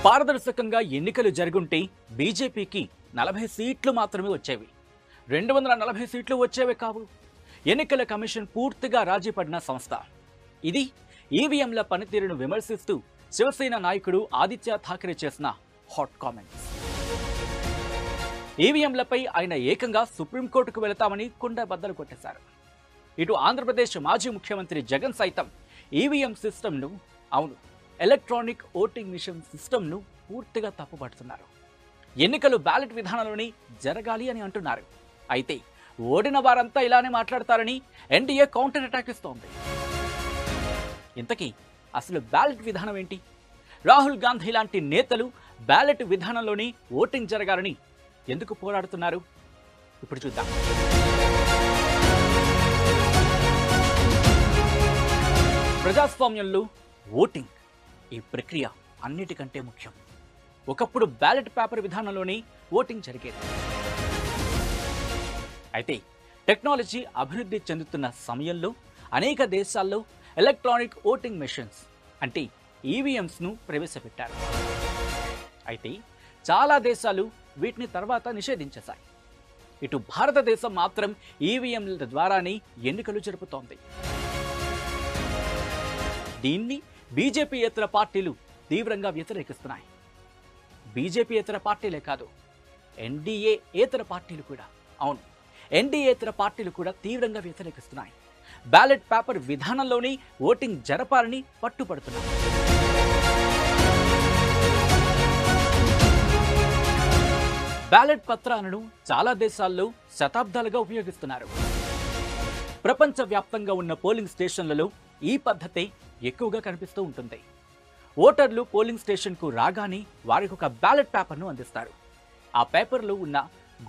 పారదర్శకంగా ఎన్నికలు జరుగుంటే బీజేపీకి 40 సీట్లు మాత్రమే వచ్చేవి. 240 సీట్లు వచ్చేవే కావు. ఎన్నికల కమిషన్ పూర్తిగా రాజీ పడిన సంస్థ. ఇది ఈవీఎంల పనితీరును విమర్శిస్తూ శివసేన నాయకుడు ఆదిత్య ఠాకరే చేసిన హాట్ కామెంట్స్. ఈవీఎంలపై ఆయన ఏకంగా సుప్రీంకోర్టుకు వెళతామని కుండ బద్దలు కొట్టేశారు. ఇటు ఆంధ్రప్రదేశ్ మాజీ ముఖ్యమంత్రి జగన్ సైతం ఈవీఎం సిస్టమ్ను, అవును ఎలక్ట్రానిక్ ఓటింగ్ మిషన్ సిస్టమ్ను పూర్తిగా తప్పుపడుతున్నారు. ఎన్నికలు బ్యాలెట్ విధానంలోనే జరగాలి అని అంటున్నారు. అయితే ఓడిన వారంతా ఇలానే మాట్లాడతారని ఎన్డీఏ కౌంటర్ అటాక్ ఇస్తోంది. ఇంతకీ అసలు బ్యాలెట్ విధానం ఏంటి? రాహుల్ గాంధీ లాంటి నేతలు బ్యాలెట్ విధానంలోనే ఓటింగ్ జరగాలని ఎందుకు పోరాడుతున్నారు? ఇప్పుడు చూద్దాం. ప్రజాస్వామ్యంలో ఓటింగ్ ఈ ప్రక్రియ అన్నిటికంటే ముఖ్యం. ఒకప్పుడు బ్యాలెట్ పేపర్ విధానంలోనే ఓటింగ్ జరిగేది. అయితే టెక్నాలజీ అభివృద్ధి చెందుతున్న సమయంలో అనేక దేశాల్లో ఎలక్ట్రానిక్ ఓటింగ్ మెషిన్స్ అంటే ఈవీఎంస్ను ప్రవేశపెట్టారు. అయితే చాలా దేశాలు వీటిని తర్వాత నిషేధించేశాయి. ఇటు భారతదేశం మాత్రం ఈవీఎంల ద్వారానే ఎన్నికలు జరుపుతోంది. దీన్ని బీజేపీయేతర పార్టీలు తీవ్రంగా వ్యతిరేకిస్తున్నాయి. బీజేపీయేతర పార్టీలే కాదు, ఎన్డీఏతర పార్టీలు కూడా, అవును ఎన్డీఏతర పార్టీలు కూడా తీవ్రంగా వ్యతిరేకిస్తున్నాయి. బ్యాలెట్ పేపర్ విధానంలోనే ఓటింగ్ జరపాలని పట్టుపడుతున్నాయి. బ్యాలెట్ పత్రాలను చాలా దేశాల్లో శతాబ్దాలుగా ఉపయోగిస్తున్నారు. ప్రపంచవ్యాప్తంగా ఉన్న పోలింగ్ స్టేషన్లలో ఈ పద్ధతే ఎక్కువగా కనిపిస్తూ ఉంటుంది. ఓటర్లు పోలింగ్ స్టేషన్కు రాగానే వారికి ఒక బ్యాలెట్ పేపర్ను అందిస్తారు. ఆ పేపర్లో ఉన్న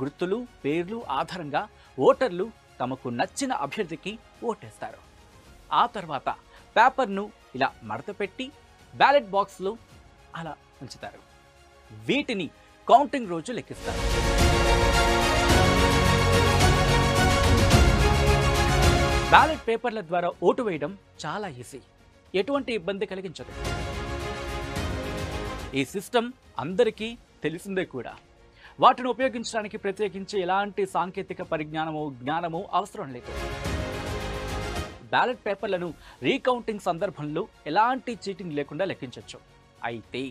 గుర్తులు, పేర్లు ఆధారంగా ఓటర్లు తమకు నచ్చిన అభ్యర్థికి ఓటేస్తారు. ఆ తర్వాత పేపర్ను ఇలా మడతపెట్టి బ్యాలెట్ బాక్స్లో అలా ఉంచుతారు. వీటిని కౌంటింగ్ రోజు లెక్కిస్తారు. బ్యాలెట్ పేపర్ల ద్వారా ఓటు వేయడం చాలా ఈజీ, ఎటువంటి ఇబ్బంది కలిగించదు. ఈ సిస్టమ్ అందరికీ తెలిసిందే కూడా. వాటిని ఉపయోగించడానికి ప్రత్యేకించి ఎలాంటి సాంకేతిక పరిజ్ఞానమో జ్ఞానమో అవసరం లేదు. బ్యాలెట్ పేపర్లను రీకౌంటింగ్ సందర్భంలో ఎలాంటి చీటింగ్ లేకుండా లెక్కించవచ్చు. అయితే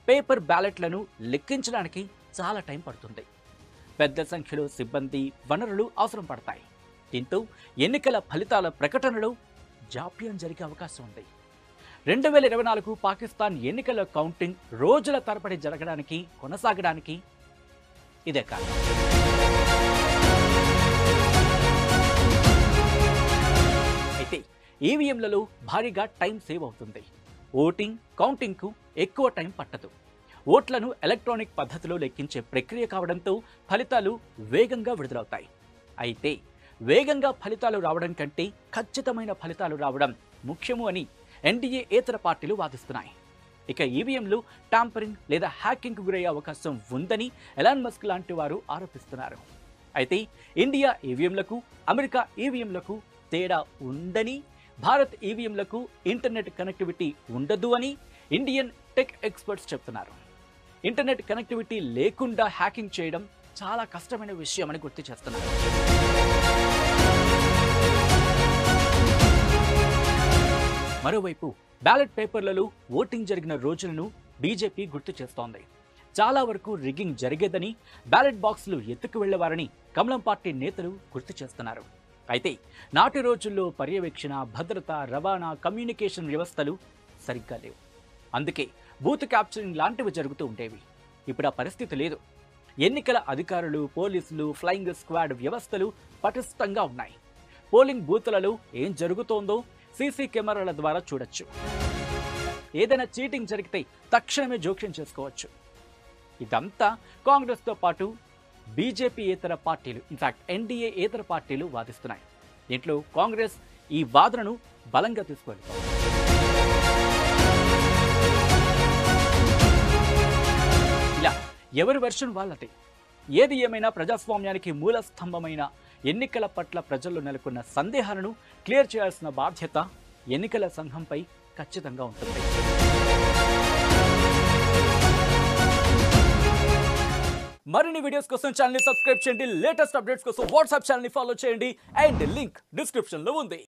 పేపర్ బ్యాలెట్లను లెక్కించడానికి చాలా టైం పడుతుంది. పెద్ద సంఖ్యలో సిబ్బంది, వనరులు అవసరం పడతాయి. దీంతో ఎన్నికల ఫలితాల ప్రకటనలో జాప్యం జరిగే అవకాశం ఉంది. 2024 పాకిస్తాన్ ఎన్నికల కౌంటింగ్ రోజుల తరబడి జరగడానికి, కొనసాగడానికి ఇదే కారణం. అయితే ఈవీఎంలలో భారీగా టైం సేవ్ అవుతుంది. ఓటింగ్, కౌంటింగ్కు ఎక్కువ టైం పట్టదు. ఓట్లను ఎలక్ట్రానిక్ పద్ధతిలో లెక్కించే ప్రక్రియ కావడంతో ఫలితాలు వేగంగా విడుదలవుతాయి. అయితే వేగంగా ఫలితాలు రావడం కంటే ఖచ్చితమైన ఫలితాలు రావడం ముఖ్యము అని ఎన్డీఏతర పార్టీలు వాదిస్తున్నాయి. ఇక ఈవీఎంలు టాంపరింగ్ లేదా హ్యాకింగ్కు గురయ్యే అవకాశం ఉందని ఎలాన్ మస్క్ లాంటి వారు ఆరోపిస్తున్నారు. అయితే ఇండియా ఈవీఎంలకు, అమెరికా ఈవీఎంలకు తేడా ఉందని, భారత్ ఈవీఎంలకు ఇంటర్నెట్ కనెక్టివిటీ ఉండదు అని ఇండియన్ టెక్ ఎక్స్పర్ట్స్ చెప్తున్నారు. ఇంటర్నెట్ కనెక్టివిటీ లేకుండా హ్యాకింగ్ చేయడం చాలా కష్టమైన విషయం అని గుర్తు చేస్తున్నారు. మరోవైపు బ్యాలెట్ పేపర్లలో ఓటింగ్ జరిగిన రోజులను బీజేపీ గుర్తు చేస్తోంది. చాలా వరకు రిగ్గింగ్ జరిగేదని, బ్యాలెట్ బాక్సులు ఎత్తుకు వెళ్లేవారని కమలం పార్టీ నేతలు గుర్తు చేస్తున్నారు. అయితే నాటి రోజుల్లో పర్యవేక్షణ, భద్రత, రవాణా, కమ్యూనికేషన్ వ్యవస్థలు సరిగ్గా లేవు. అందుకే బూత్ క్యాప్చరింగ్ లాంటివి జరుగుతూ ఉండేవి. ఇప్పుడు ఆ పరిస్థితి లేదు. ఎన్నికల అధికారులు, పోలీసులు, ఫ్లయింగ్ స్క్వాడ్ వ్యవస్థలు పటిష్టంగా ఉన్నాయి. పోలింగ్ బూత్లలో ఏం జరుగుతోందో సీసీ కెమెరాల ద్వారా చూడొచ్చు. ఏదైనా చీటింగ్ జరిగితే తక్షణమే జోక్యం చేసుకోవచ్చు. ఇదంతా కాంగ్రెస్తో పాటు బీజేపీయేతర పార్టీలు, ఇన్ఫాక్ట్ ఎన్డీఏతర పార్టీలు వాదిస్తున్నాయి. దీంట్లో కాంగ్రెస్ ఈ వాదనను బలంగా తీసుకెళ్తోంది. ఇలా ఎవరి వెర్షన్ వాళ్ళదే. ఏది ఏమైనా ప్రజాస్వామ్యానికి మూల స్తంభమైన ఎన్నికల పట్ల ప్రజల్లో నెలకొన్న సందేహాలను క్లియర్ చేయాల్సిన బాధ్యత ఎన్నికల సంఘంపై ఖచ్చితంగా ఉంటుంది. మరిన్ని వీడియోస్ కోసం ఛానల్ ని సబ్స్క్రైబ్ చేయండి, లేటెస్ట్ అప్డేట్స్ కోసం వాట్సాప్ ఛానల్ ని ఫాలో చేయండి అండ్ లింక్ డిస్క్రిప్షన్ లో ఉంది.